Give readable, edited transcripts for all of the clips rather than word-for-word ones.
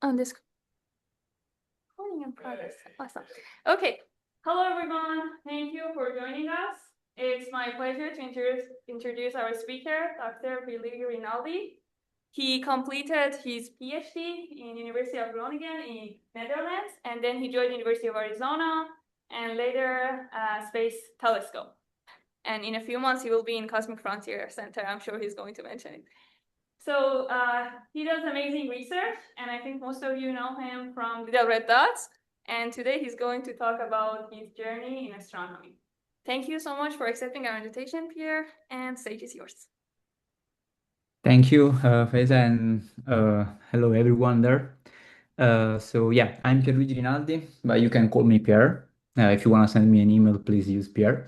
on this recording in progress. Awesome. Okay. Hello, everyone. Thank you for joining us. It's my pleasure to introduce our speaker, Dr. Pierluigi Rinaldi. He completed his PhD in University of Groningen in Netherlands, and then he joined University of Arizona and later Space Telescope. And in a few months, he will be in Cosmic Frontier Center. I'm sure he's going to mention it. So he does amazing research, and I think most of you know him from Little Red Dots. And today he's going to talk about his journey in astronomy. Thank you so much for accepting our invitation, Pierre, and stage is yours. Thank you, Faiza, and hello everyone there. So yeah, I'm Pierluigi Rinaldi, but you can call me Pierre. If you want to send me an email, please use Pierre.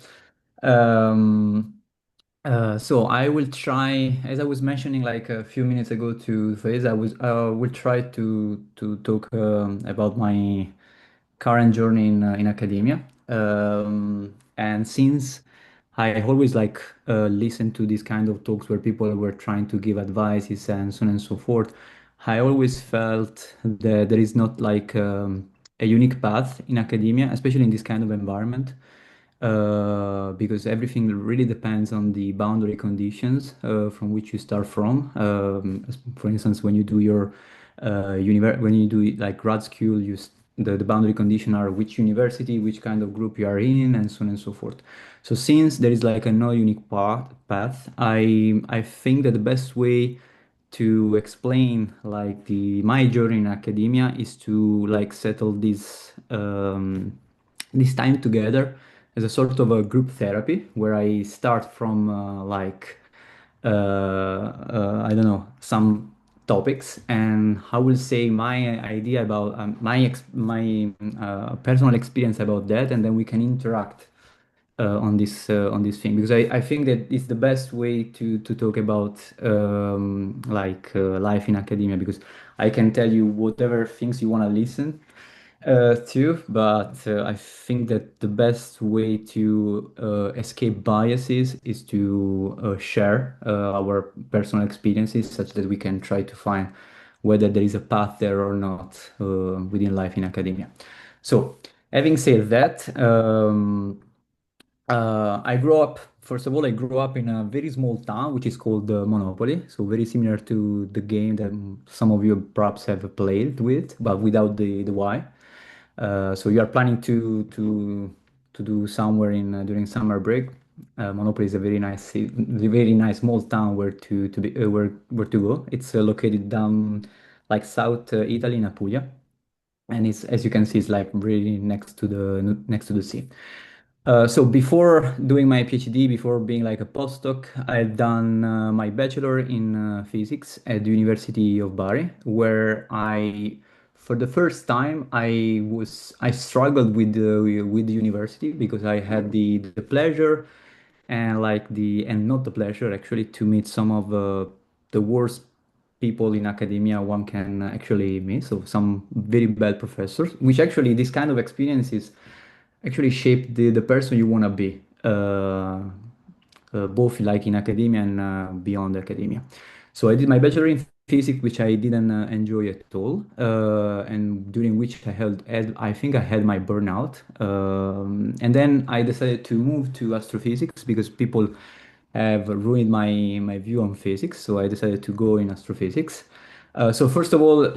So I will try, as I was mentioning like a few minutes ago to Faiza, I will try to talk about my current journey in academia. And since I always like listen to these kind of talks where people were trying to give advices and so on and so forth, I always felt that there is not like a unique path in academia, especially in this kind of environment, because everything really depends on the boundary conditions from which you start from. For instance, when you do your when you do like grad school, the boundary condition are which university, which kind of group you are in, and so on and so forth. So since there is like a no unique path, I think that the best way to explain like my journey in academia is to like settle this time together as a sort of a group therapy where I start from I don't know, some topics, and I will say my idea about my personal experience about that, and then we can interact on this thing, because I think that it's the best way to talk about life in academia, because I can tell you whatever things you want to listen to, but I think that the best way to escape biases is to share our personal experiences such that we can try to find whether there is a path there or not within life in academia. So, having said that, I grew up, first of all, I grew up in a very small town which is called Monopoly. So, very similar to the game that some of you perhaps have played with, but without the Y. So, you are planning to do somewhere in during summer break. Monopoly is a very nice small town where to go. It's located down like South Italy in Apulia, and it's, as you can see, it's like really next to the sea. So before doing my PhD, before being like a postdoc, I've done my bachelor in physics at the University of Bari, where for the first time, I struggled with the university, because I had the pleasure and not the pleasure actually to meet some of the worst people in academia one can actually meet. So some very bad professors, which actually this kind of experiences actually shape the person you want to be, both like in academia and beyond academia. So I did my bachelor in physics, which I didn't enjoy at all, and during which I think I had my burnout, and then I decided to move to astrophysics because people have ruined my view on physics. So I decided to go in astrophysics. So first of all,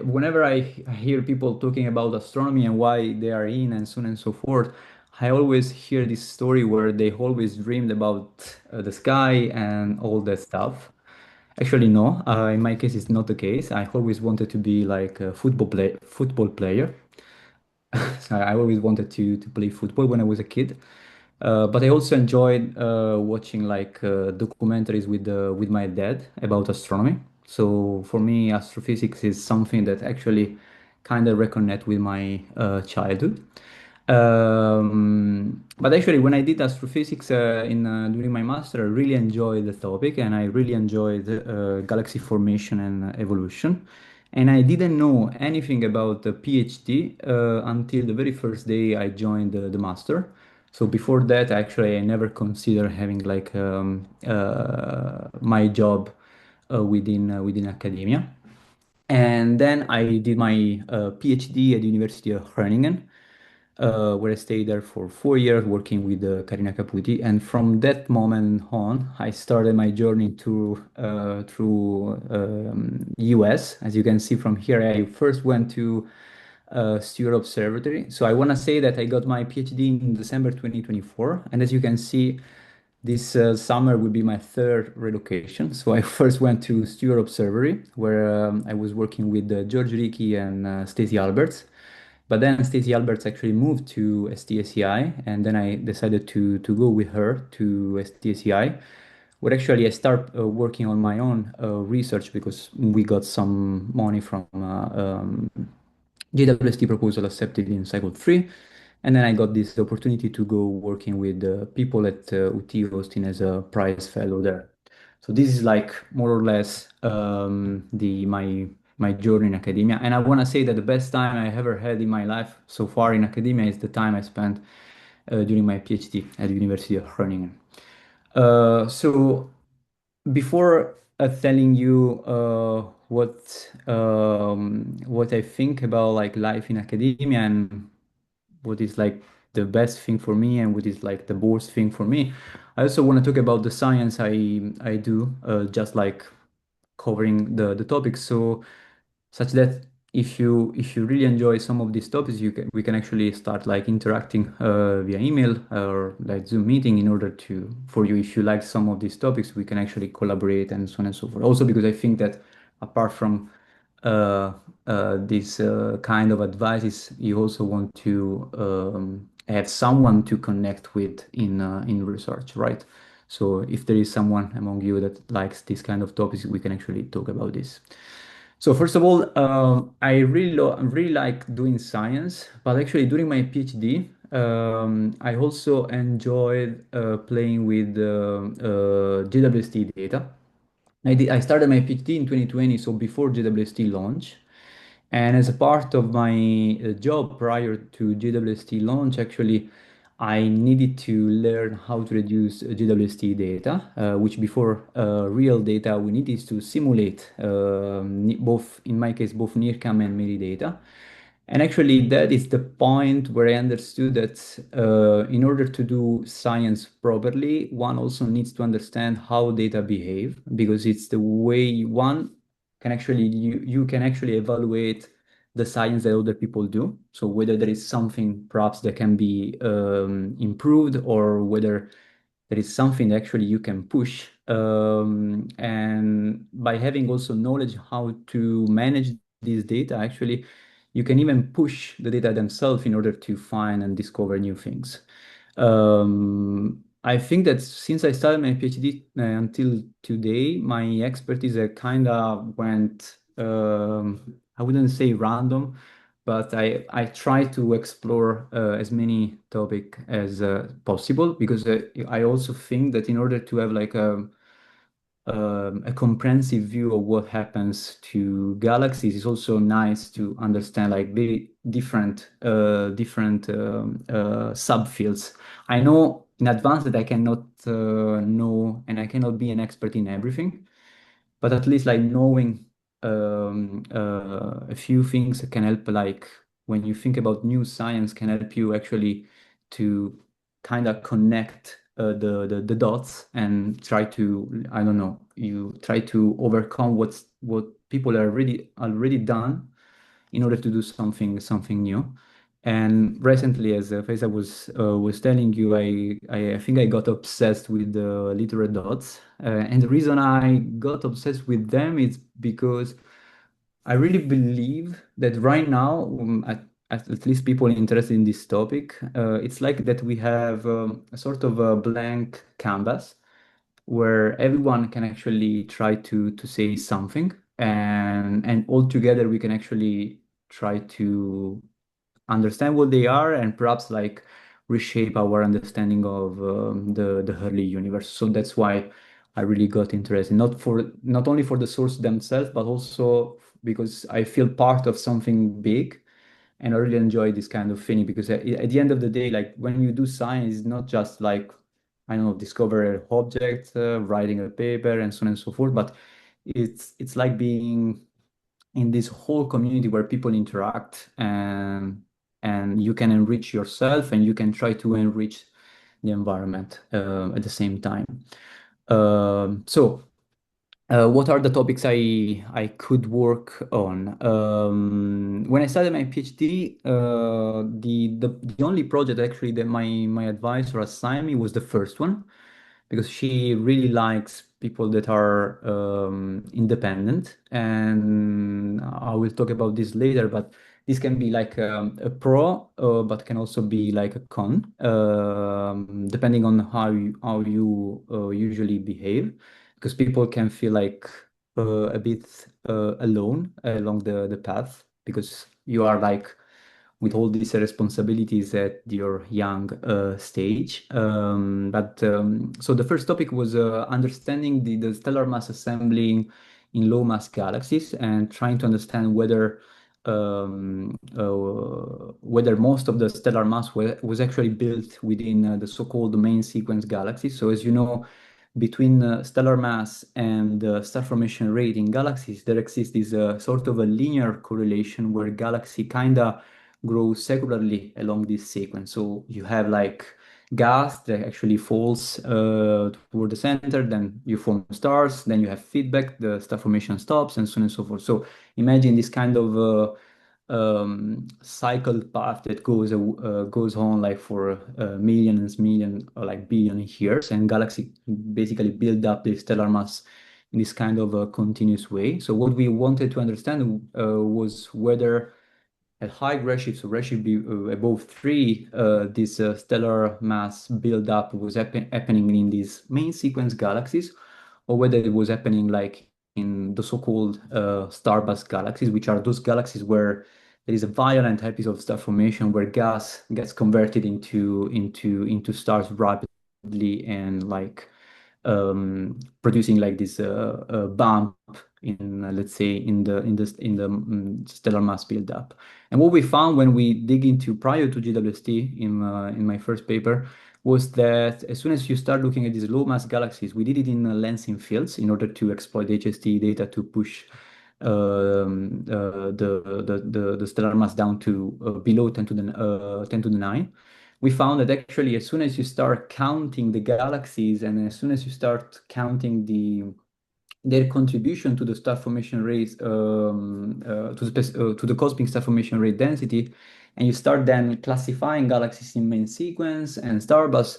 whenever I hear people talking about astronomy and why they are in and so on and so forth, I always hear this story where they always dreamed about the sky and all that stuff. Actually, no. In my case, it's not the case. I always wanted to be like a football player. So I always wanted to play football when I was a kid. But I also enjoyed watching like documentaries with my dad about astronomy. So for me, astrophysics is something that actually kind of reconnect with my childhood. But actually, when I did astrophysics in during my master, I really enjoyed the topic, and I really enjoyed galaxy formation and evolution. And I didn't know anything about the PhD until the very first day I joined the master. So before that, actually, I never considered having like my job within academia. And then I did my PhD at the University of Groningen, where I stayed there for 4 years working with Carina Caputi. And from that moment on, I started my journey through US. As you can see from here, I first went to Stewart Observatory. So I want to say that I got my PhD in December 2024. And as you can see, this summer will be my third relocation. So I first went to Stewart Observatory, where I was working with George Ricky and Stacey Alberts. But then Stacey Alberts actually moved to STSEI, and then I decided to go with her to STSEI, where actually I start working on my own research because we got some money from JWST proposal accepted in cycle 3. And then I got this opportunity to go working with people at UT Austin as a prize fellow there. So this is like more or less the my journey in academia. And I want to say that the best time I ever had in my life so far in academia is the time I spent during my PhD at the University of Groningen. So before telling you what I think about like life in academia and what is like the best thing for me and what is like the worst thing for me, I also want to talk about the science I do, just like covering the topics. So such that if you really enjoy some of these topics, we can actually start like interacting via email or like Zoom meeting in order to for you if you like some of these topics, we can actually collaborate and so on and so forth. Also because I think that apart from uh, this kind of advices, you also want to have someone to connect with in research, right? So if there is someone among you that likes this kind of topics, we can actually talk about this. So first of all, I really like doing science, but actually during my PhD, I also enjoyed playing with JWST data. I started my PhD in 2020, so before JWST launch. And as a part of my job prior to JWST launch, actually, I needed to learn how to reduce JWST data, which before real data, we needed to simulate both, in my case, both NIRCam and MIRI data. And actually, that is the point where I understood that in order to do science properly, one also needs to understand how data behave, because it's the way one can actually you can actually evaluate the science that other people do. So whether there is something perhaps that can be improved, or whether there is something that actually you can push. And by having also knowledge how to manage these data, actually, you can even push the data themselves in order to find and discover new things. I think that since I started my PhD until today, my expertise kind of went, I wouldn't say random, but I try to explore as many topic as possible, because I also think that in order to have like a comprehensive view of what happens to galaxies, it's also nice to understand like very different subfields. I know in advance that I cannot know and I cannot be an expert in everything, but at least like knowing a few things can help, like when you think about new science, can help you actually to kind of connect the dots and try to, I don't know, you try to overcome what people are already done in order to do something new. And recently, as Faisa was telling you, I think I got obsessed with the literate dots, and the reason I got obsessed with them is because I really believe that right now, at least people interested in this topic, it's like that we have a sort of a blank canvas where everyone can actually try to say something, and all together we can actually try to understand what they are and perhaps like reshape our understanding of the early universe. So that's why I really got interested, not only for the source themselves, but also because I feel part of something big, and I really enjoy this kind of thing, because at the end of the day, like when you do science, it's not just like, I don't know, discover an object, writing a paper, and so on and so forth, but it's like being in this whole community where people interact, and you can enrich yourself and you can try to enrich the environment at the same time. What are the topics I could work on? When I started my PhD, the only project actually that my advisor assigned me was the first one, because she really likes people that are independent, and I will talk about this later. But this can be like a pro, but can also be like a con, depending on how you usually behave, because people can feel like a bit alone along the path, because you are like with all these responsibilities at your young stage. So the first topic was understanding the stellar mass assembling in low mass galaxies, and trying to understand whether most of the stellar mass was actually built within the so-called main sequence galaxies. So as you know, between stellar mass and star formation rate in galaxies, there exists this sort of a linear correlation where galaxy kind of grows secularly along this sequence. So you have like gas that actually falls toward the center, then you form stars, then you have feedback, the star formation stops, and so on and so forth. So imagine this kind of cycle path that goes on like for million or like billion years, and galaxy basically build up the stellar mass in this kind of a continuous way. So what we wanted to understand was whether at high redshift, so redshift above 3, this stellar mass buildup was happening in these main sequence galaxies, or whether it was happening like in the so-called starburst galaxies, which are those galaxies where there is a violent episode of star formation where gas gets converted into stars rapidly, and like producing like this bump in let's say in the stellar mass buildup. And what we found when we dig into prior to JWST in my first paper was that as soon as you start looking at these low mass galaxies, we did it in lensing fields in order to exploit HST data to push the stellar mass down to below 10 to the 9. We found that actually as soon as you start counting the galaxies, and as soon as you start counting their contribution to the star formation rate, to the cosmic star formation rate density, and you start then classifying galaxies in main sequence and starbus,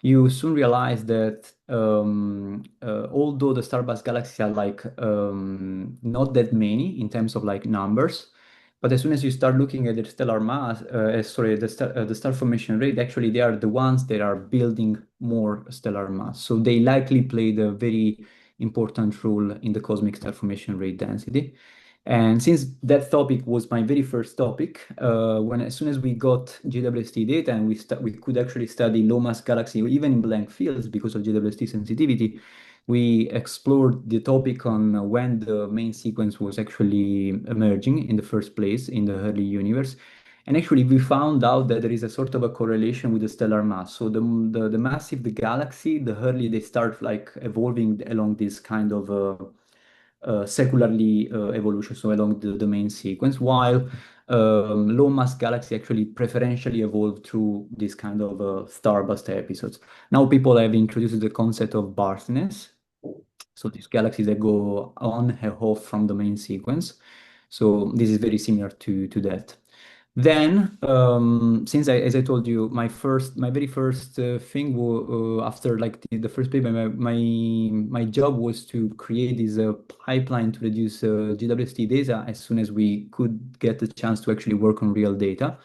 you soon realize that although the starbus galaxies are like not that many in terms of like numbers, but as soon as you start looking at the stellar mass, the star formation rate, actually they are the ones that are building more stellar mass. So they likely played a very important role in the cosmic star formation rate density. And since that topic was my very first topic, as soon as we got JWST data and we could actually study low mass galaxy even in blank fields because of JWST sensitivity, we explored the topic on when the main sequence was actually emerging in the first place in the early universe. And actually, we found out that there is a sort of a correlation with the stellar mass. So the massive the galaxy, the early they start like evolving along this kind of secularly evolution, so along the main sequence, while low mass galaxy actually preferentially evolved through this kind of starburst episodes. Now people have introduced the concept of Barthness, so these galaxies that go on and off from the main sequence. So this is very similar to that. Then, since as I told you, my very first thing after like the first paper, my job was to create this pipeline to reduce JWST data as soon as we could get the chance to actually work on real data.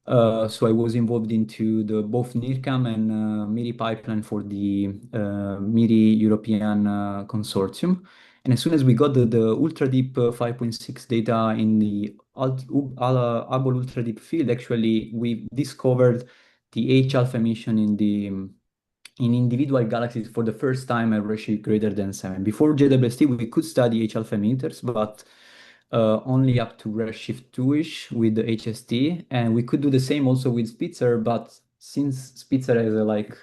So I was involved into the both NIRCam and MIRI pipeline for the MIRI European consortium. And as soon as we got the ultra deep 5.6 data in the Hubble ultra deep field, actually we discovered the H alpha emission in individual galaxies for the first time at redshift greater than 7. Before JWST, we could study H alpha emitters, but only up to redshift 2-ish with the HST, and we could do the same also with Spitzer, but since Spitzer has a like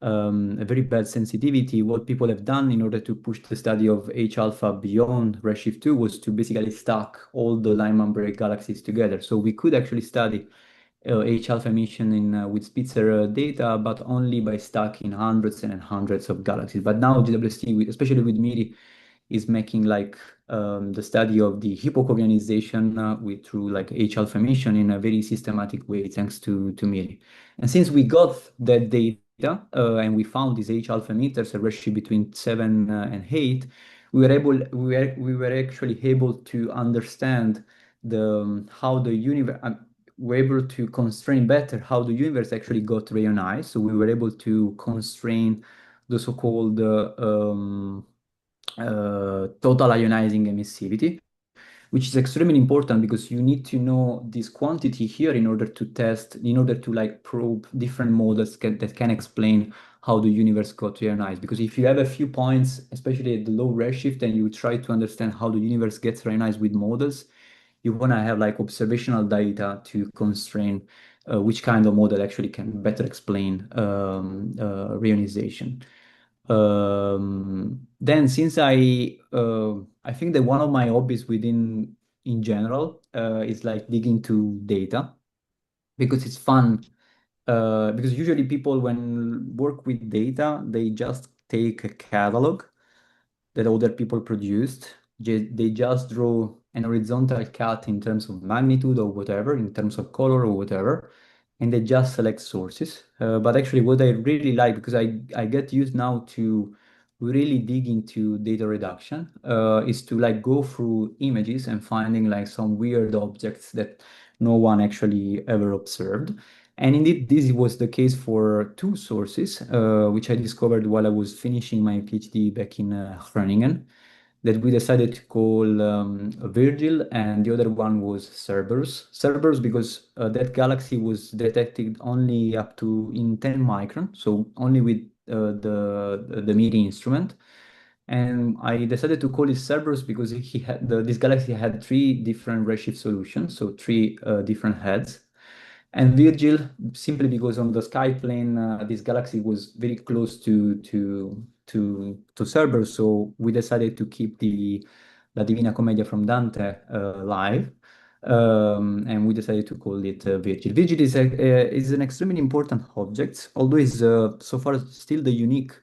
a very bad sensitivity, what people have done in order to push the study of H alpha beyond Redshift 2 was to basically stack all the Lyman break galaxies together. So we could actually study H alpha emission with Spitzer data, but only by stacking hundreds and hundreds of galaxies. But now JWST, especially with MIRI, is making like the study of the hypocoreanization with through like H alpha emission in a very systematic way, thanks to MIRI. And since we got that data and we found these H alpha emitters, a ratio between 7 and 8, we were actually able to understand how the universe were able to constrain better how the universe actually got reionized. So we were able to constrain the so-called total ionizing emissivity, which is extremely important because you need to know this quantity here in order to test, in order to like probe different models that can explain how the universe got ionized. Because if you have a few points, especially at the low redshift, and you try to understand how the universe gets ionized with models, you want to have like observational data to constrain which kind of model actually can better explain reionization. Then since I think that one of my hobbies within in general is like digging to data because it's fun. Because usually people when work with data, they just take a catalog that other people produced. They just draw an horizontal cut in terms of magnitude or whatever, in terms of color or whatever, and they just select sources. But actually, what I really like, because I get used now to really dig into data reduction, is to like go through images and finding like some weird objects that no one actually ever observed. And indeed, this was the case for two sources, which I discovered while I was finishing my PhD back in Groningen, that we decided to call Virgil, and the other one was Cerberus. Cerberus because that galaxy was detected only up to in 10 micron, so only with the MIRI instrument. And I decided to call it Cerberus because this galaxy had three different redshift solutions, so three different heads. And Virgil, simply because on the sky plane, this galaxy was very close to Cerberus, so we decided to keep the La Divina Commedia from Dante live, and we decided to call it Virgil. Virgil is an extremely important object, although is so far still the unique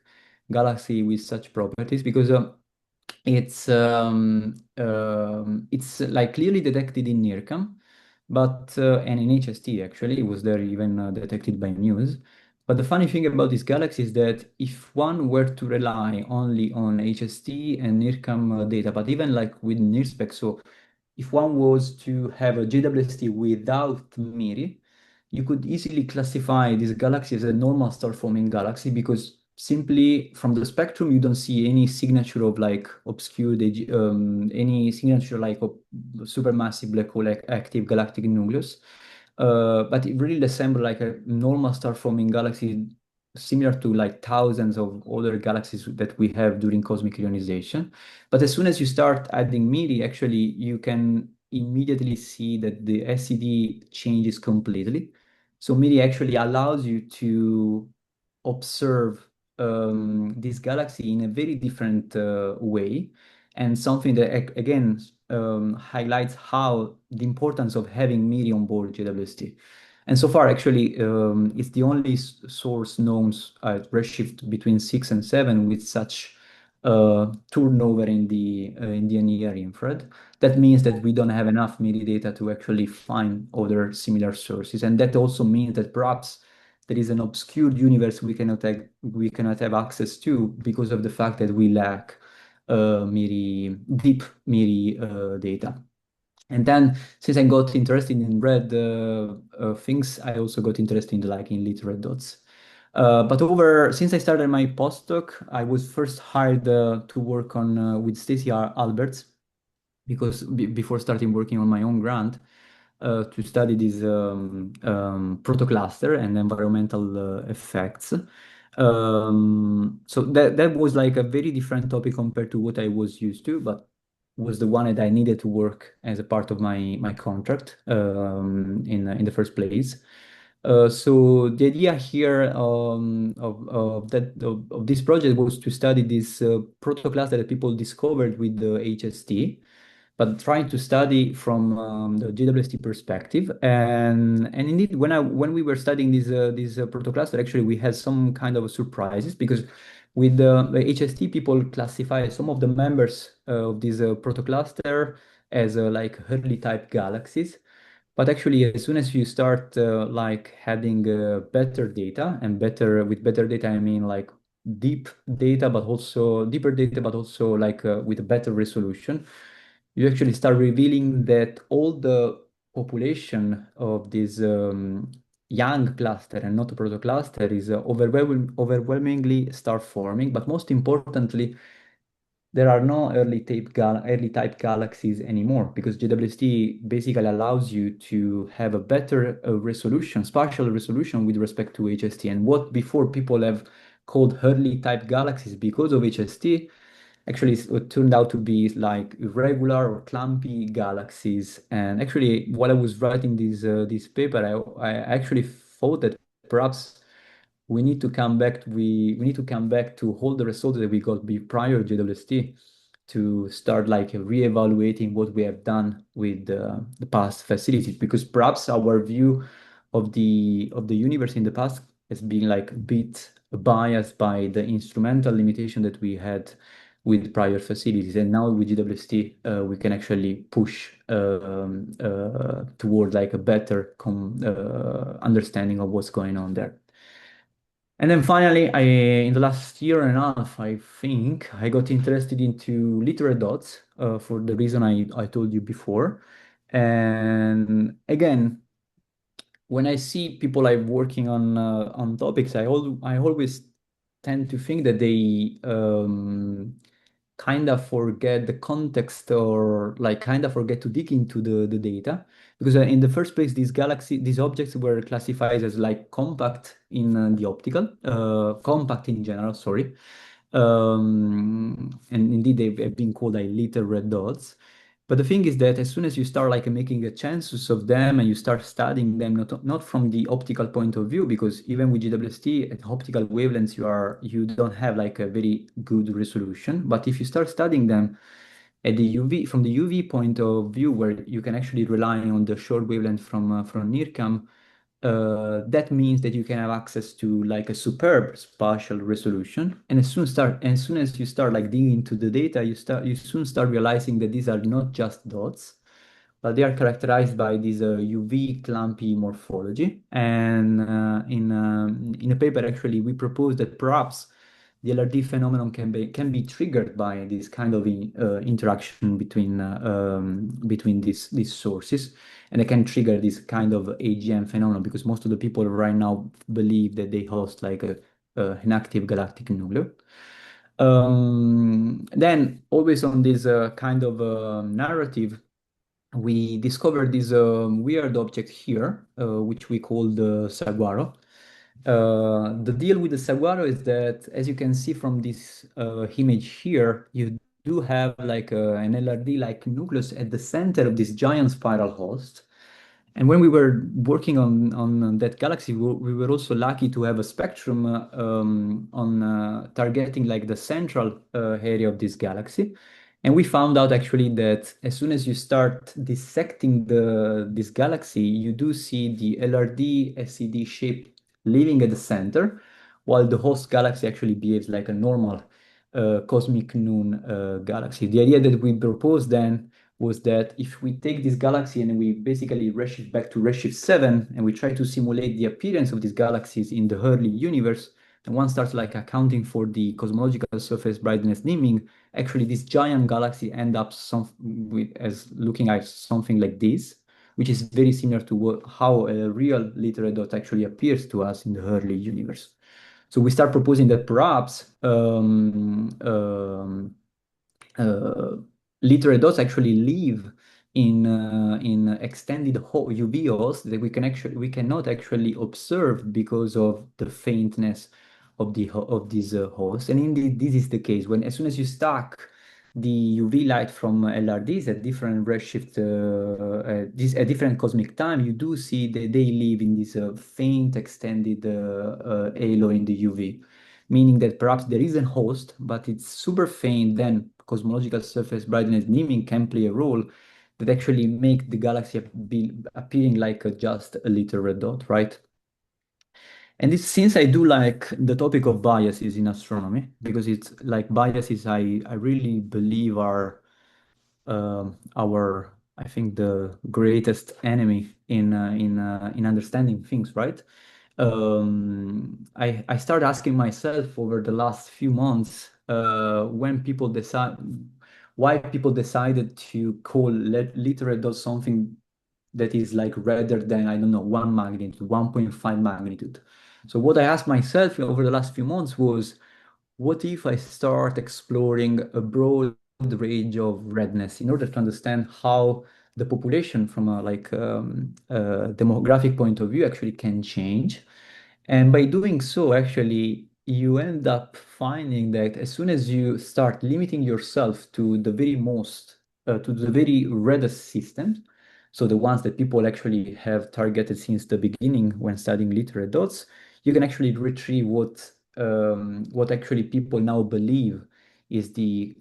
galaxy with such properties because it's like clearly detected in NIRCam, but and in HST actually, it was there even detected by Muse. But the funny thing about this galaxy is that if one were to rely only on HST and NIRCam data, but even like with NIRSpec, so if one was to have a JWST without MIRI, you could easily classify this galaxy as a normal star-forming galaxy because simply from the spectrum you don't see any signature of like obscured any signature like of supermassive black hole active galactic nucleus. But it really resembles like a normal star-forming galaxy similar to like thousands of other galaxies that we have during cosmic ionization. But as soon as you start adding MIRI, actually you can immediately see that the SED changes completely. So MIRI actually allows you to observe this galaxy in a very different way, and something that again highlights how the importance of having MIRI on board JWST. And so far, actually, it's the only source known at redshift between 6 and 7 with such turnover in the near infrared. That means that we don't have enough MIRI data to actually find other similar sources, and that also means that perhaps there is an obscured universe we cannot have access to because of the fact that we lack deep MIRI data. And then, since I got interested in red things, I also got interested in like in lit red dots. But since I started my postdoc, I was first hired to work on with Stacey Alberts because before starting working on my own grant to study this protocluster and environmental effects. So that was like a very different topic compared to what I was used to, but was the one that I needed to work as a part of my contract in the first place. So the idea here of this project was to study this protoclaster that people discovered with the HST, but trying to study from the JWST perspective. And indeed, when we were studying this protoclaster, actually we had some kind of surprises because with the HST, people classify some of the members of this protocluster as like Hurley type galaxies. But actually, as soon as you start like having better data, and better with better data, I mean like deep data, but also deeper data, but also like with a better resolution, you actually start revealing that all the population of this young cluster and not proto cluster is overwhelmingly star forming. But most importantly, there are no early type galaxies anymore because JWST basically allows you to have a better resolution, spatial resolution with respect to HST. And what before people have called early type galaxies because of HST, actually it turned out to be like irregular or clumpy galaxies. And actually, while I was writing this paper, I actually thought that perhaps we need to come back to all the results that we got prior to JWST to start like reevaluating what we have done with the past facilities, because perhaps our view of the universe in the past has been like a bit biased by the instrumental limitation that we had with prior facilities. And now with GWST, we can actually push toward like a better understanding of what's going on there. And then finally, in the last year and a half, I think I got interested into literate dots for the reason I told you before. And again, when I see people like working on topics, I always tend to think that they kind of forget the context, or like kind of forget to dig into the data, because in the first place these objects were classified as like compact in the optical, compact in general, sorry. And indeed they've been called like little red dots. But the thing is that as soon as you start like making a census of them and you start studying them, not from the optical point of view, because even with GWST at optical wavelengths you don't have like a very good resolution. But if you start studying them at the UV from the UV point of view, where you can actually rely on the short wavelength from NIRCam, that means that you can have access to like a superb spatial resolution. And as soon as you start like digging into the data, you soon start realizing that these are not just dots, but they are characterized by this UV clumpy morphology. And in a paper, actually, we propose that perhaps the LRD phenomenon can be triggered by this kind of interaction between these sources, and it can trigger this kind of AGM phenomenon, because most of the people right now believe that they host like an active galactic nucleus. Then always on this kind of narrative, we discovered this weird object here, which we call the saguaro. The deal with the saguaro is that, as you can see from this image here, you do have like an LRD-like nucleus at the center of this giant spiral host. And when we were working on that galaxy, we were also lucky to have a spectrum on targeting like the central area of this galaxy. And we found out actually that as soon as you start dissecting this galaxy, you do see the LRD SED shape living at the center, while the host galaxy actually behaves like a normal cosmic noon galaxy. The idea that we proposed then was that if we take this galaxy and we basically redshift back to redshift 7, and we try to simulate the appearance of these galaxies in the early universe, and one starts like accounting for the cosmological surface brightness dimming, actually this giant galaxy end up as looking like something like this, which is very similar to how a real literal dot actually appears to us in the early universe. So we start proposing that perhaps uh, literate dots actually live in extended UV hosts that we cannot actually observe because of the faintness of these hosts. And indeed, this is the case. When as soon as you stack the UV light from LRDs at different redshift, at different cosmic time, you do see that they live in this faint extended halo in the UV, meaning that perhaps there is a host, but it's super faint. Then cosmological surface brightness dimming can play a role that actually make the galaxy appearing like just a little red dot, right? And this, since I do like the topic of biases in astronomy, because it's like biases, I really believe are our, I think, the greatest enemy in understanding things, right? I started asking myself over the last few months when people decide why people decided to call literate dot something that is like rather than, I don't know, 1 magnitude, 1.5 magnitude. So what I asked myself over the last few months was, what if I start exploring a broad range of redness in order to understand how the population from a demographic point of view actually can change? And by doing so, actually, you end up finding that as soon as you start limiting yourself to the very to the very reddest systems, so the ones that people actually have targeted since the beginning when studying literate dots, you can actually retrieve what actually people now believe is the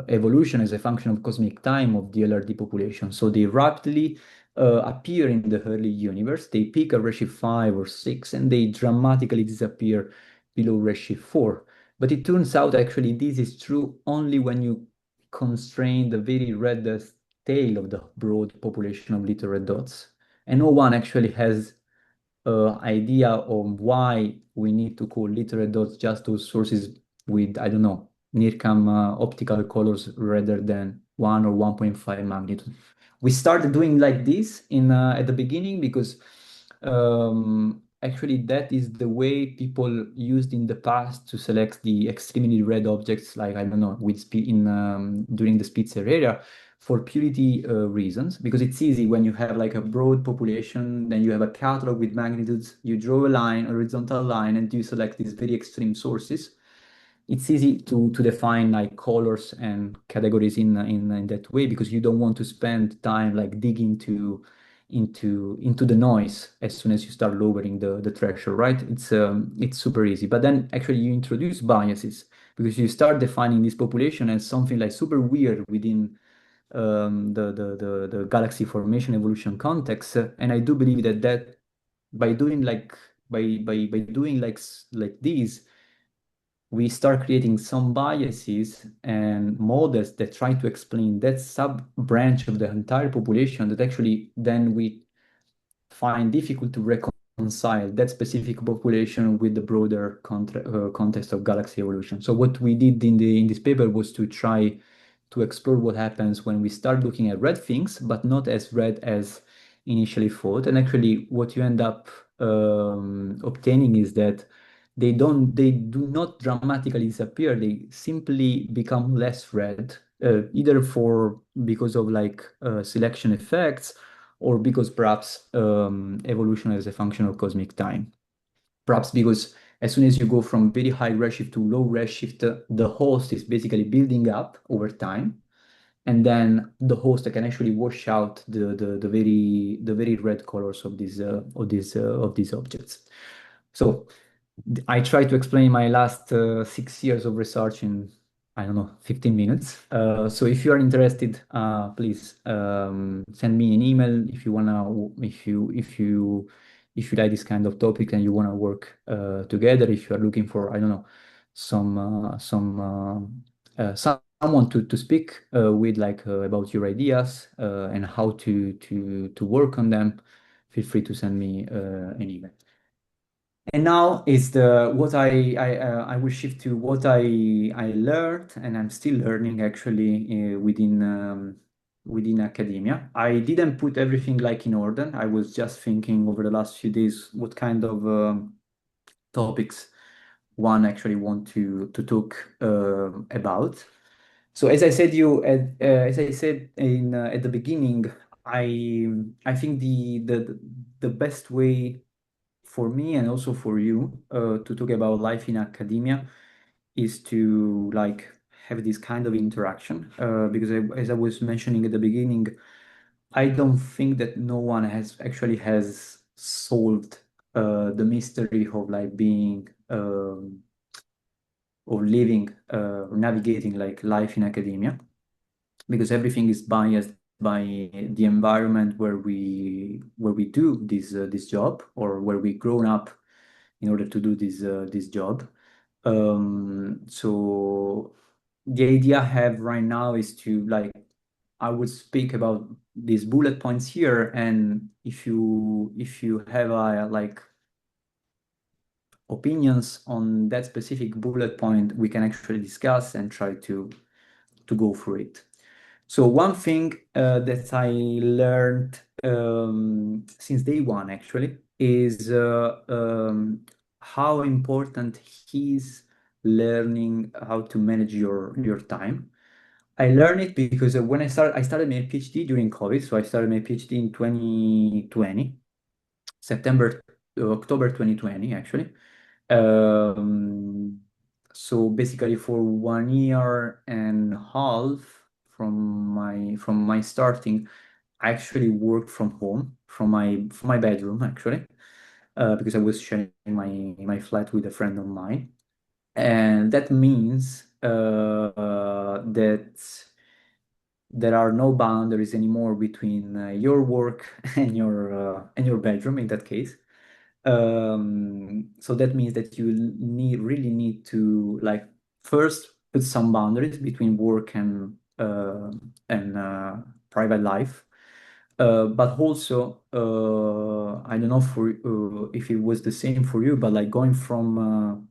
evolution as a function of cosmic time of the LRD population. So they rapidly appear in the early universe. They peak at redshift 5 or 6, and they dramatically disappear below redshift 4. But it turns out actually this is true only when you constrain the very reddest tail of the broad population of little red dots. And no one actually has idea on why we need to call little red dots just those sources with, I don't know, NIRCam optical colors rather than 1 or 1.5 magnitude. We started doing like this in at the beginning because actually that is the way people used in the past to select the extremely red objects, like, I don't know, with speed in during the Spitzer era, for purity reasons, because it's easy when you have like a broad population, then you have a catalog with magnitudes, you draw a line, a horizontal line, and you select these very extreme sources. It's easy to define like colors and categories in that way, because you don't want to spend time like digging into the noise as soon as you start lowering the threshold, right? It's super easy. But then actually you introduce biases because you start defining this population as something like super weird within the galaxy formation evolution context. And I do believe that by doing like by doing like these, we start creating some biases and models that try to explain that sub branch of the entire population that actually then we find difficult to reconcile that specific population with the broader context of galaxy evolution. So what we did in this paper was to try to explore what happens when we start looking at red things, but not as red as initially thought. And actually, what you end up obtaining is that they do not dramatically disappear. They simply become less red, either for because of like selection effects, or because perhaps evolution as a function of cosmic time. Perhaps because as soon as you go from very high redshift to low redshift, the host is basically building up over time, and then the host can actually wash out the very red colors of these objects. So I try to explain my last 6 years of research in, I don't know, 15 minutes. So if you are interested, please send me an email if you wanna, if you like this kind of topic and you wanna work together. If you are looking for, I don't know, someone to speak with, like about your ideas and how to work on them, feel free to send me an email. And now is the what I will shift to what I learned, and I'm still learning actually within academia. I didn't put everything like in order. I was just thinking over the last few days what kind of topics one actually want to talk about. So as I said in at the beginning, I think the best way for me and also for you to talk about life in academia is to like have this kind of interaction because as I was mentioning at the beginning, I don't think that no one has solved the mystery of like being or living or navigating like life in academia, because everything is biased by the environment where we do this job, or where we grown up in order to do this job. So the idea I have right now is to like, I would speak about these bullet points here, and if you have like opinions on that specific bullet point, we can actually discuss and try to go through it. So one thing that I learned since day one actually is how important is learning how to manage your time. I learned it because when I started my PhD during COVID. So I started my PhD in 2020, September, October 2020 actually. Um, so basically for 1 year and a half from my starting, I actually worked from home, from my bedroom actually, because I was sharing my flat with a friend of mine, and that means that there are no boundaries anymore between your work and your bedroom in that case. So that means that you really need to like first put some boundaries between work and private life. But also, I don't know if it was the same for you, but like going from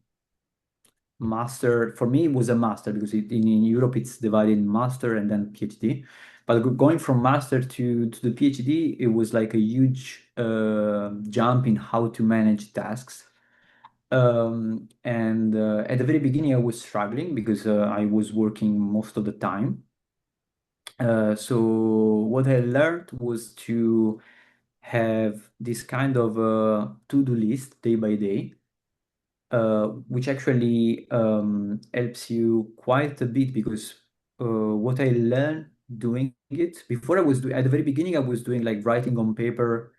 master, for me it was a master because in Europe it's divided in master and then PhD. But going from master to the PhD, it was like a huge jump in how to manage tasks. And at the very beginning, I was struggling because I was working most of the time. So what I learned was to have this kind of to-do list day by day, which actually helps you quite a bit because what I learned doing it before, at the very beginning, I was doing like writing on paper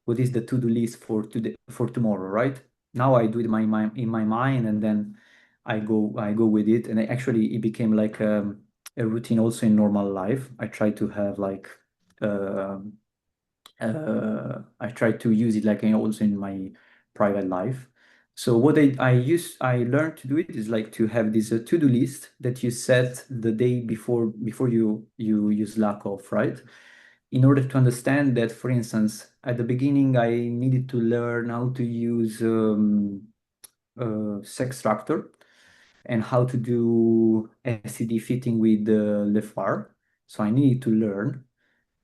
what is the to-do list for today, for tomorrow, right? Now I do it in my mind, and then I go with it, and actually it became like a routine also in normal life. I try to have like I try to use it like also in my private life. So what I learned to do it is like to have this to-do list that you set the day before you use Slack off, right? In order to understand that, for instance, at the beginning, I needed to learn how to use Sextractor and how to do SCD fitting with LeFar. So I needed to learn.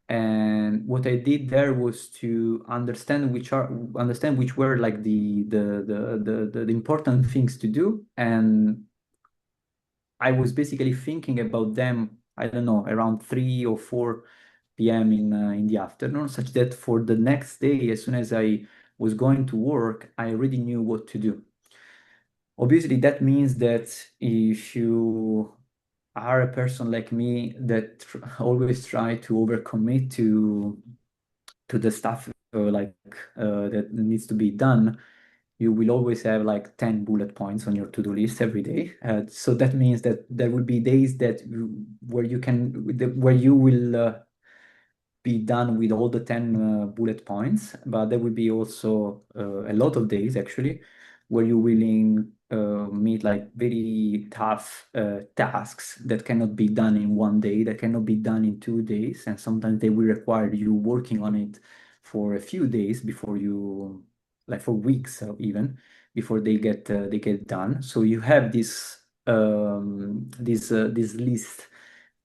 And what I did there was to understand which were like the important things to do. And I was basically thinking about them, I don't know, around 3 or 4 p.m. in the afternoon, such that for the next day, as soon as I was going to work, I already knew what to do. Obviously, that means that if you are a person like me that always try to overcommit to the stuff that needs to be done, you will always have like 10 bullet points on your to-do list every day. So that means that there will be days where you will be done with all the 10 bullet points, but there will be also a lot of days actually where you will meet like very tough tasks that cannot be done in one day, that cannot be done in 2 days, and sometimes they will require you working on it for a few days before you, like for weeks even, before they get done. So you have this list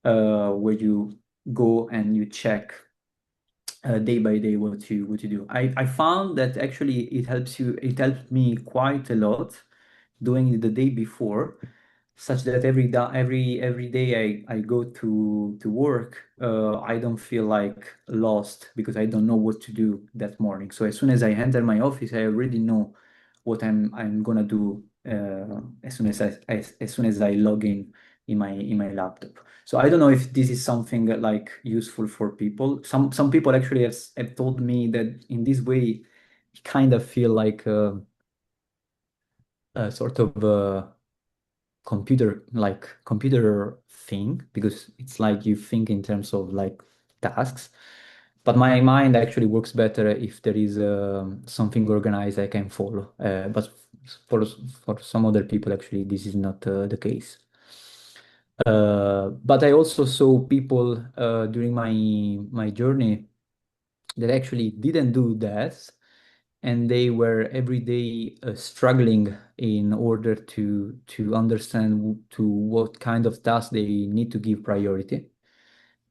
where you go and you check day by day what you do. I found that actually it helped me quite a lot doing it the day before, such that every day I go to work, I don't feel like lost because I don't know what to do that morning. So as soon as I enter my office, I already know what I'm gonna do as soon as I log in in my laptop. So I don't know if this is something like useful for people. Some people actually have told me that in this way, you kind of feel like a sort of computer thing because it's like you think in terms of like tasks. But my mind actually works better if there is something organized I can follow. But for some other people, actually, this is not the case. But I also saw people during my journey that actually didn't do that, and they were every day struggling in order to understand to what kind of task they need to give priority.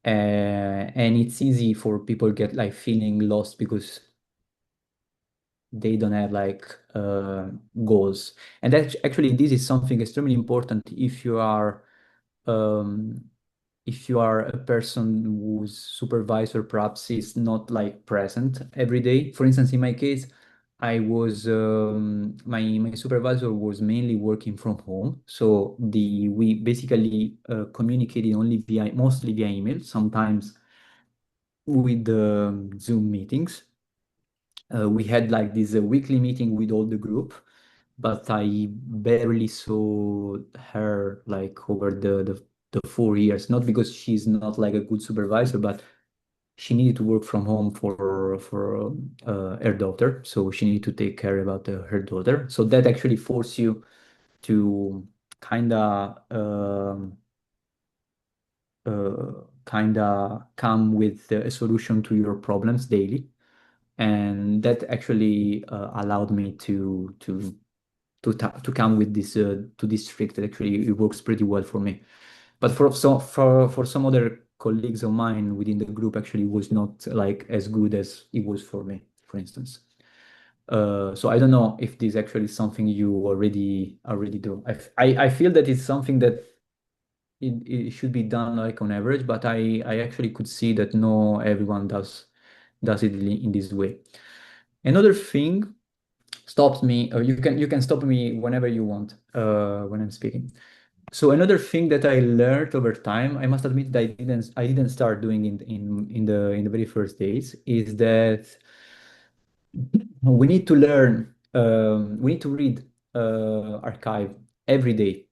And it's easy for people get like feeling lost because they don't have like goals. And that actually this is something extremely important um, if you are a person whose supervisor perhaps is not like present every day. For instance, in my case, I was my supervisor was mainly working from home, so the we basically communicated only mostly via email, sometimes with Zoom meetings. We had like this weekly meeting with all the group, but I barely saw her like over the 4 years. Not because she's not like a good supervisor, but she needed to work from home for her daughter, so she needed to take care about her daughter. So that actually forced you to kind of come with a solution to your problems daily, and that actually allowed me to come with this to this trick that actually it works pretty well for me. But for some other colleagues of mine within the group, actually was not like as good as it was for me, for instance. So I don't know if this actually is something you already do. I feel that it's something that it should be done like on average, but I actually could see that no everyone does it in this way. Another thing stops me, or you can stop me whenever you want when I'm speaking. So another thing that I learned over time, I must admit that I didn't start doing in the very first days, is that we need to learn, we need to read archive every day.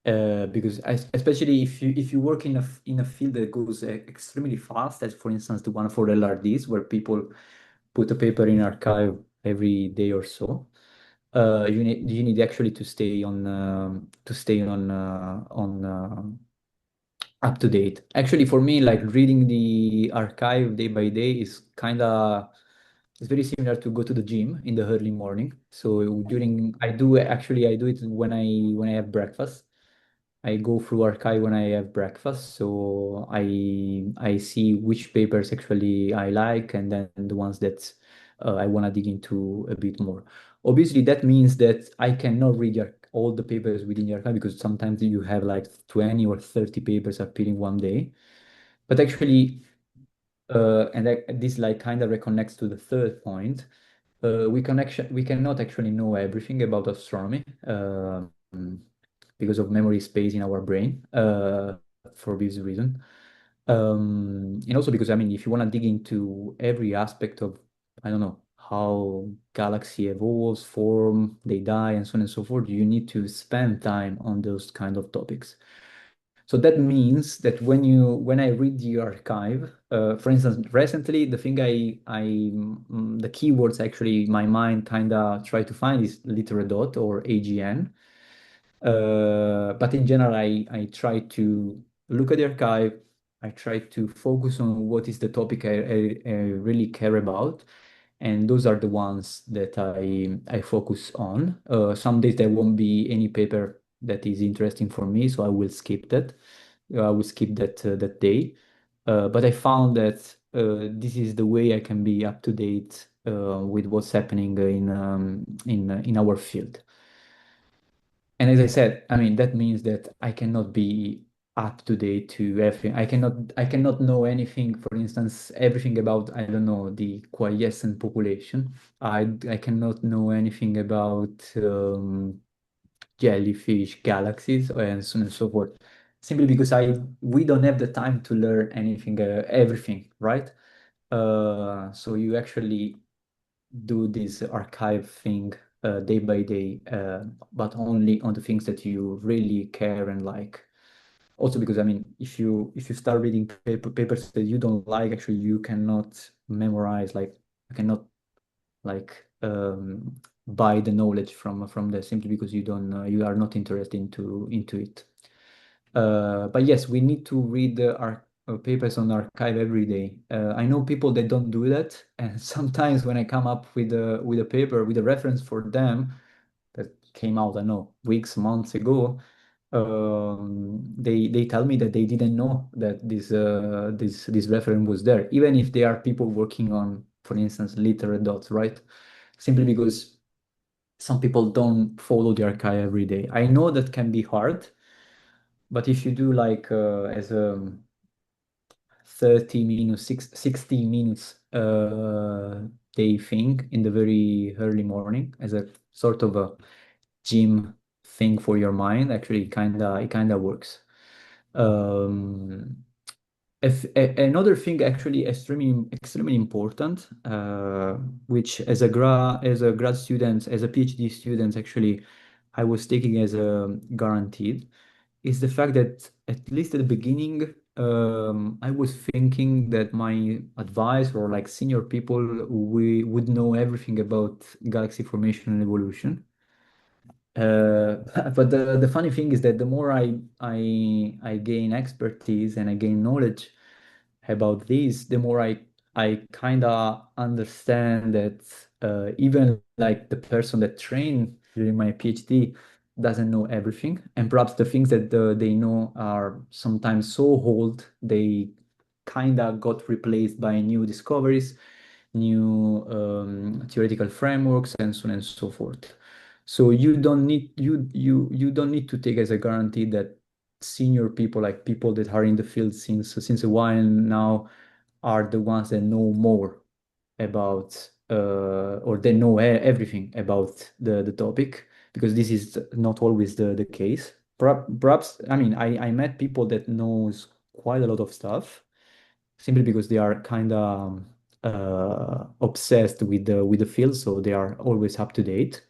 Because especially if you work in a field that goes extremely fast, as for instance the one for LRDs, where people put a paper in archive every day or so, you need actually to stay on up to date. Actually, for me, like reading the archive day by day is it's very similar to go to the gym in the early morning. So during I do it when I have breakfast. I go through archive when I have breakfast, so I see which papers actually I like, and then the ones that I want to dig into a bit more. Obviously, that means that I cannot read all the papers within the archive because sometimes you have like 20 or 30 papers appearing one day. But actually, this like kind of reconnects to the third point. We cannot actually know everything about astronomy. Because of memory space in our brain, for this reason. And also because, I mean, if you want to dig into every aspect of, I don't know, how galaxy evolves, form, they die, and so on and so forth, you need to spend time on those kind of topics. So that means that when I read the archive, for instance, recently the thing the keywords actually my mind kind of try to find is dot or AGN. But in general, I try to look at the archive. I try to focus on what is the topic I really care about, and those are the ones that I focus on. Some days there won't be any paper that is interesting for me, so I will skip that. I will skip that day. But I found that this is the way I can be up to date with what's happening in our field. And as I said, I mean, that means that I cannot be up to date to everything. I cannot know anything, for instance, everything about, I don't know, the quiescent population. I cannot know anything about jellyfish, galaxies, and so on and so forth. Simply because we don't have the time to learn anything, everything, right? So you actually do this archive thing day by day, but only on the things that you really care and like. Also because I mean, if you start reading papers that you don't like, actually you cannot memorize, like you cannot like buy the knowledge from there simply because you are not interested into it. But yes, we need to read our papers on archive every day. I know people that don't do that, and sometimes when I come up with a paper with a reference for them that came out, I don't know, weeks, months ago, they tell me that they didn't know that this reference was there, even if they are people working on, for instance, literate dots, right? Simply because some people don't follow the archive every day. I know that can be hard, but if you do like as a 30 minutes, 60 minutes day thing in the very early morning as a sort of a gym thing for your mind, actually it kinda works. Um, Another thing actually extremely important, which as a grad student, as a PhD student, actually I was taking as a guaranteed, is the fact that at least at the beginning, I was thinking that my advice or like senior people we would know everything about galaxy formation and evolution. But the funny thing is that the more I gain expertise and I gain knowledge about this, the more I kind of understand that even like the person that trained during my PhD doesn't know everything, and perhaps the things that they know are sometimes so old they kind of got replaced by new discoveries, new theoretical frameworks, and so on and so forth. So you don't need to take as a guarantee that senior people, like people that are in the field since a while now, are the ones that know more about or they know everything about the topic, because this is not always the case. Perhaps, I mean, I met people that knows quite a lot of stuff simply because they are kind of obsessed with the field, so they are always up to date.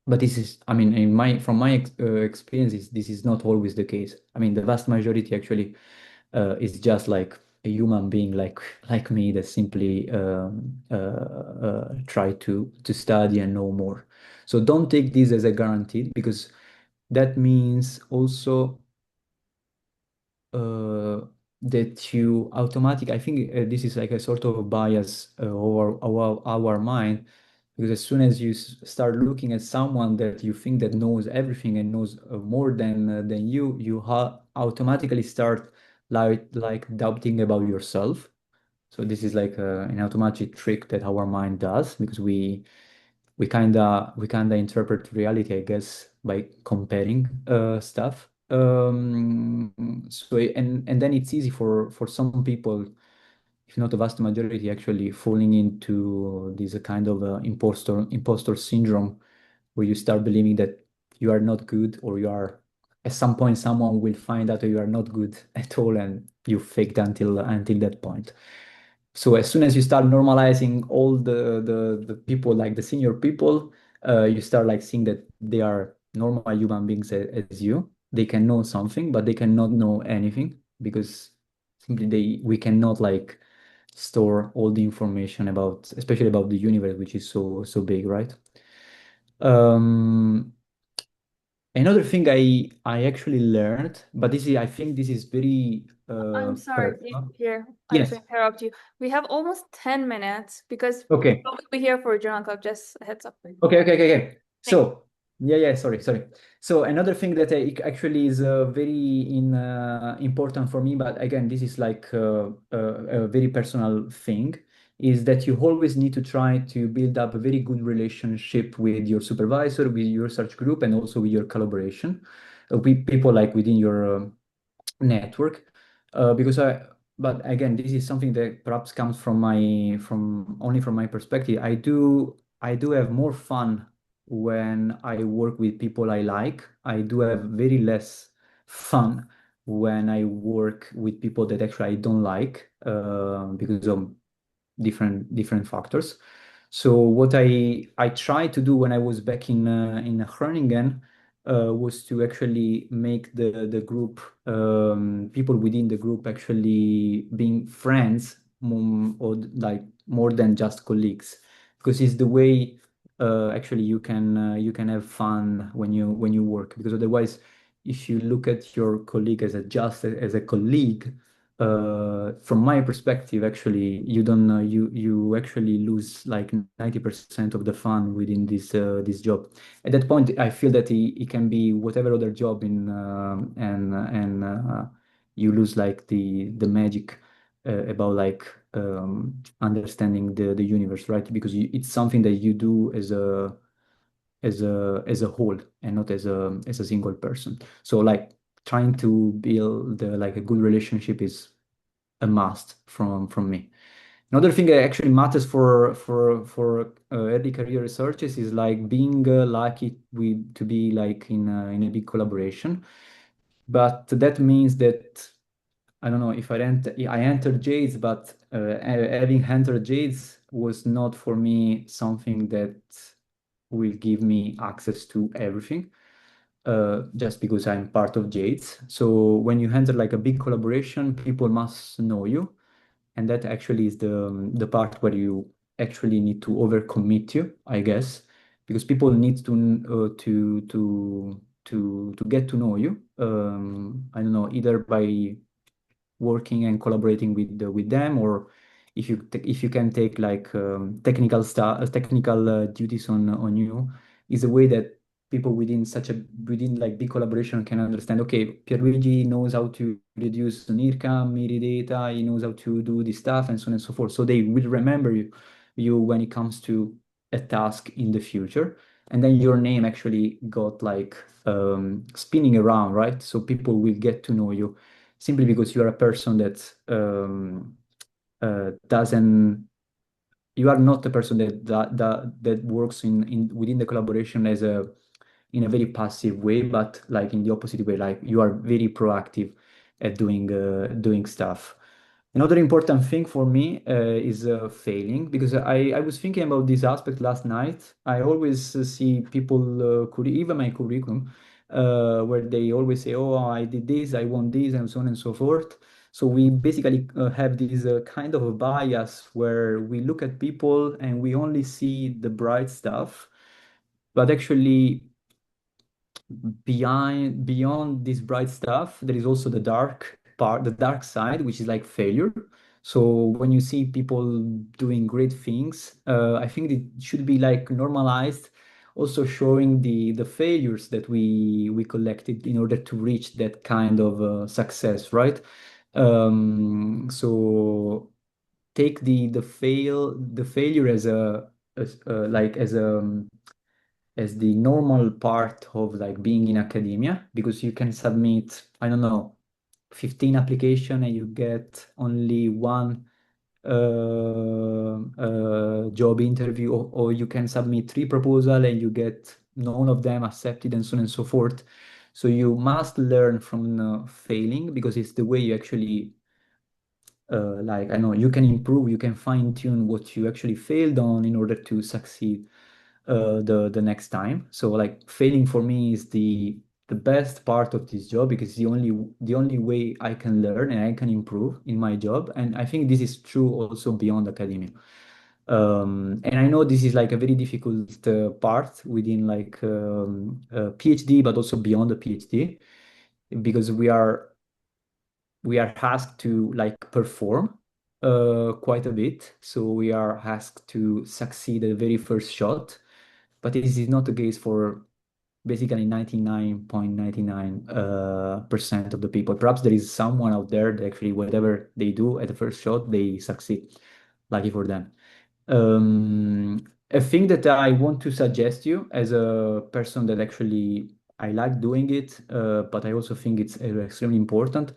But this is, I mean, from my experiences, this is not always the case. I mean, the vast majority actually is just like a human being, like me, that simply try to study and know more. So don't take this as a guarantee, because that means also uh, that you automatic. I think this is like a sort of a bias over our mind, because as soon as you start looking at someone that you think that knows everything and knows more than you, automatically start like doubting about yourself. So this is like an automatic trick that our mind does, because we kinda interpret reality, I guess, by comparing stuff. And then it's easy for some people, if not the vast majority, actually falling into this kind of imposter syndrome, where you start believing that you are not good, or you are, at some point someone will find out that you are not good at all, and you faked until that point. So as soon as you start normalizing all the people, like the senior people, you start like seeing that they are normal human beings as you. They can know something, but they cannot know anything, because simply we cannot like store all the information about, especially about the universe, which is so big, right? Um, Another thing I actually learned, but I think this is very I'm sorry, personal. here, I have to Yes. interrupt you. We have almost 10 minutes because Okay. we'll be here for a journal club, just a heads up. Okay. Thank So, yeah, sorry. So another thing that actually is important for me, but again, this is like a very personal thing, is that you always need to try to build up a very good relationship with your supervisor, with your research group, and also with your collaboration, with people like within your network. Because but again, this is something that perhaps comes from only from my perspective. I do have more fun when I work with people I like. I do have very less fun when I work with people that actually I don't like, because of different factors. So what I tried to do when I was back in Groningen was to actually make the group, people within the group actually being friends, or like more than just colleagues, because it's the way actually you can have fun when you work, because otherwise if you look at your colleague as a just as a colleague, from my perspective, actually, you don't you actually lose like 90% of the fun within this job. At that point, I feel that it can be whatever other job in and you lose like the magic about like understanding the universe, right? Because it's something that you do as a whole and not as a single person. So like trying to build like a good relationship is a must from me. Another thing that actually matters for early career researchers is like being lucky to be like in a big collaboration. But that means that I don't know if I entered Jades, but having entered Jades was not for me something that will give me access to everything. Just because I'm part of Jades. So when you enter like a big collaboration, people must know you, and that actually is the part where you actually need to overcommit you, I guess, because people need to get to know you. I don't know, either by working and collaborating with them, or if you can take like technical stuff, technical duties on you, is a way that people within like big collaboration can understand. Okay, Pierluigi knows how to reduce NIRCam, MIRI data. He knows how to do this stuff, and so on and so forth. So they will remember you when it comes to a task in the future, and then your name actually got like spinning around, right? So people will get to know you simply because you are a person that doesn't you are not a person that works in within the collaboration as a in a very passive way, but like in the opposite way, like you are very proactive at doing stuff. Another important thing for me is failing, because I was thinking about this aspect last night. I always see people, even my curriculum, where they always say, "Oh, I did this, I won this," and so on and so forth. So we basically have this kind of a bias where we look at people and we only see the bright stuff, but actually beyond this bright stuff, there is also the dark part, the dark side, which is like failure. So when you see people doing great things, I think it should be like normalized, also showing the failures that we collected in order to reach that kind of success, right? So take the failure as the normal part of like being in academia, because you can submit, I don't know, 15 application and you get only one job interview, or you can submit three proposal and you get none of them accepted, and so on and so forth. So you must learn from failing, because it's the way you actually like I know you can improve, you can fine tune what you actually failed on in order to succeed the next time. So like failing for me is the best part of this job, because the only way I can learn and I can improve in my job. And I think this is true also beyond academia. And I know this is like a very difficult part within like PhD, but also beyond the PhD, because we are asked to like perform quite a bit. So we are asked to succeed at the very first shot, but this is not the case for basically 99.99% percent of the people. Perhaps there is someone out there that actually whatever they do at the first shot, they succeed. Lucky for them. A thing that I want to suggest you as a person that actually I like doing it, but I also think it's extremely important,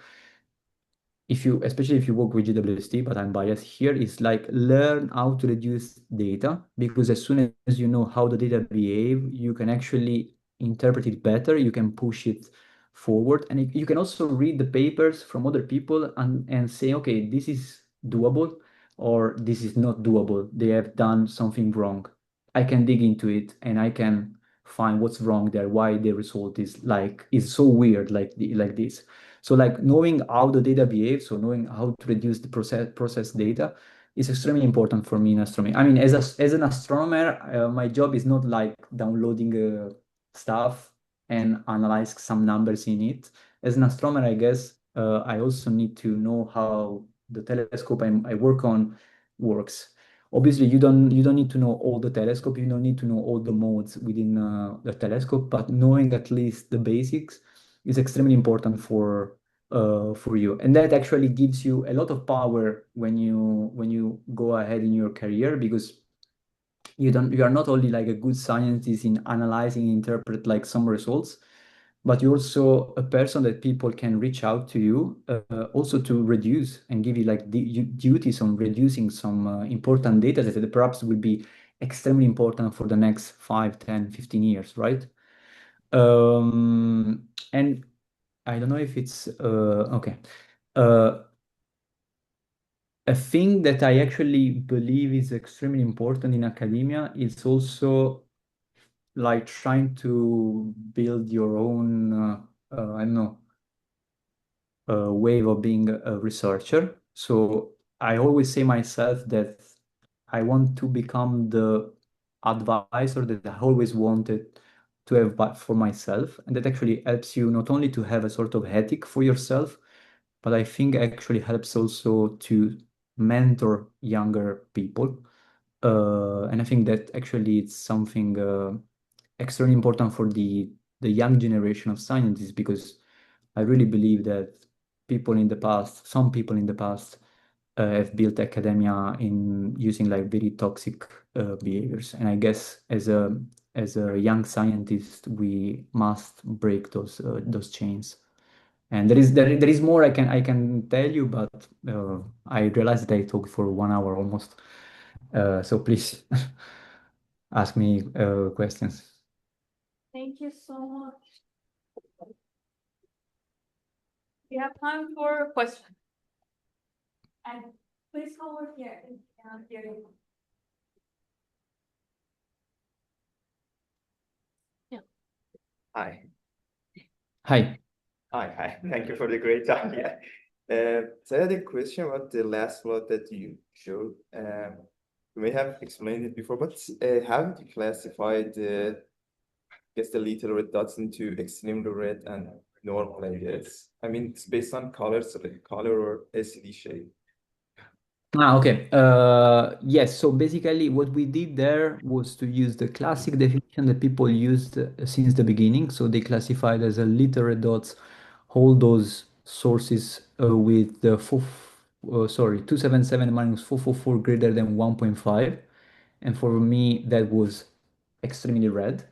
if you, especially if you work with JWST, but I'm biased here, is like learn how to reduce data, because as soon as you know how the data behave, you can actually interpret it better, you can push it forward, and you can also read the papers from other people and say, okay, this is doable or this is not doable. They have done something wrong. I can dig into it and I can find what's wrong there, why the result is so weird like this. So like knowing how the data behaves, so knowing how to reduce the process data is extremely important for me in astronomy. I mean, as an astronomer, my job is not like downloading stuff and analyze some numbers in it. As an astronomer, I guess I also need to know how the telescope I work on works. Obviously, you don't need to know all the telescope, you don't need to know all the modes within the telescope, but knowing at least the basics is extremely important for you, and that actually gives you a lot of power when you go ahead in your career, because you are not only like a good scientist in analyzing, interpret like some results, but you're also a person that people can reach out to you, also to reduce and give you like duties on reducing some important data that perhaps will be extremely important for the next 5, 10, 15 years, right? And I don't know if it's okay. Uh, a thing that I actually believe is extremely important in academia is also like trying to build your own, I don't know, way of being a researcher. So I always say myself that I want to become the advisor that I always wanted to have for myself. And that actually helps you not only to have a sort of ethic for yourself, but I think actually helps also to mentor younger people. And I think that actually it's something extremely important for the young generation of scientists, because I really believe that some people in the past, have built academia in using like very toxic behaviors. And I guess as a young scientist, we must break those chains. And there is more I can tell you, but I realized that I talked for 1 hour almost. So please ask me questions. Thank you so much. We have time for questions. And please come over here. Here. Yeah. Hi. Hi. Hi. Thank you for the great talk. Yeah. So I had a question about the last plot that you showed. You may have explained it before, but how do you classify the little red dots into extremely red and normal, I guess? I mean, it's based on colors, so like color or LCD shade. Okay. Yes. So basically, what we did there was to use the classic definition that people used since the beginning. So they classified as a literate dots all those sources with the 277 minus 444 greater than 1.5. And for me, that was extremely red.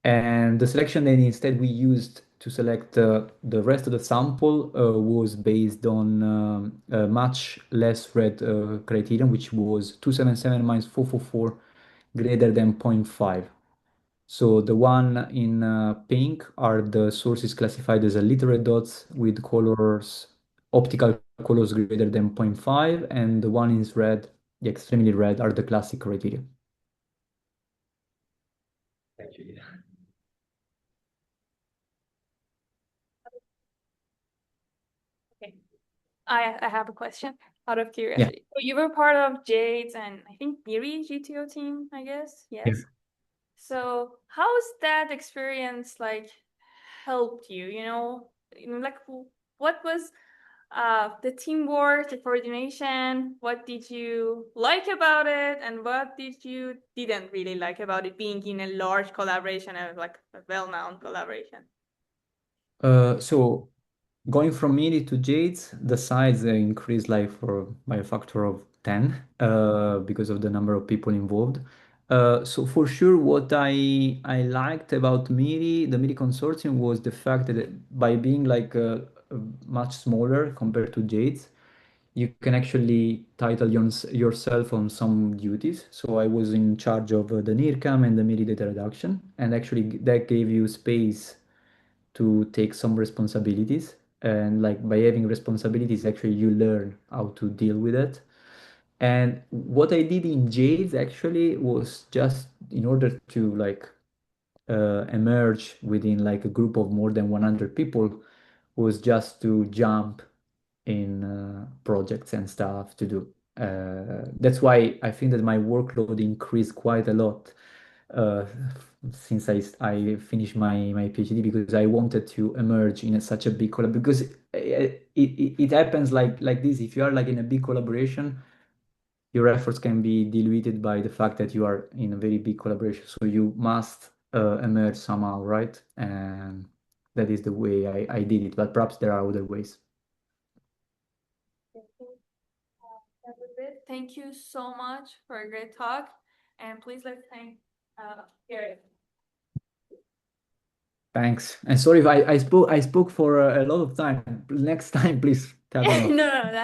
And the selection that instead we used to select the rest of the sample was based on a much less red criterion, which was 277 minus 444 greater than zero point 0.5. So the one in pink are the sources classified as a literate dots with colors, optical colors greater than zero point 0.5, and the one in red, the extremely red, are the classic criteria. Thank you. Okay. I have a question out of Yeah. curiosity. So you were part of Jade's and I think MIRI GTO team, I guess. Yeah. Yes. So how's that experience like helped you? Like what was the teamwork, the coordination? What did you like about it, and what did you didn't really like about it being in a large collaboration and like a well-known collaboration? So going from Midi to Jades, the size increased like by a factor of 10 because of the number of people involved. So for sure, what I liked about MIDI, the MIDI consortium, was the fact that by being like much smaller compared to Jade's, you can actually title yourself on some duties. So I was in charge of the NIRCam and the MIRI data reduction, and actually that gave you space to take some responsibilities. And like by having responsibilities, actually you learn how to deal with it. And what I did in Jades actually was just in order to like emerge within like a group of more than 100 people was just to jump in projects and stuff to do. That's why I think that my workload increased quite a lot uh, since I finished my PhD because I wanted to emerge in such a big collab because it happens like this. If you are like in a big collaboration, your efforts can be diluted by the fact that you are in a very big collaboration. So you must emerge somehow, right? And that is the way I did it. But perhaps there are other ways. That was it. Thank you so much for a great talk. And please let's thank Gary. Thanks. And sorry if I spoke for a lot of time. Next time, please tell me off. No, that's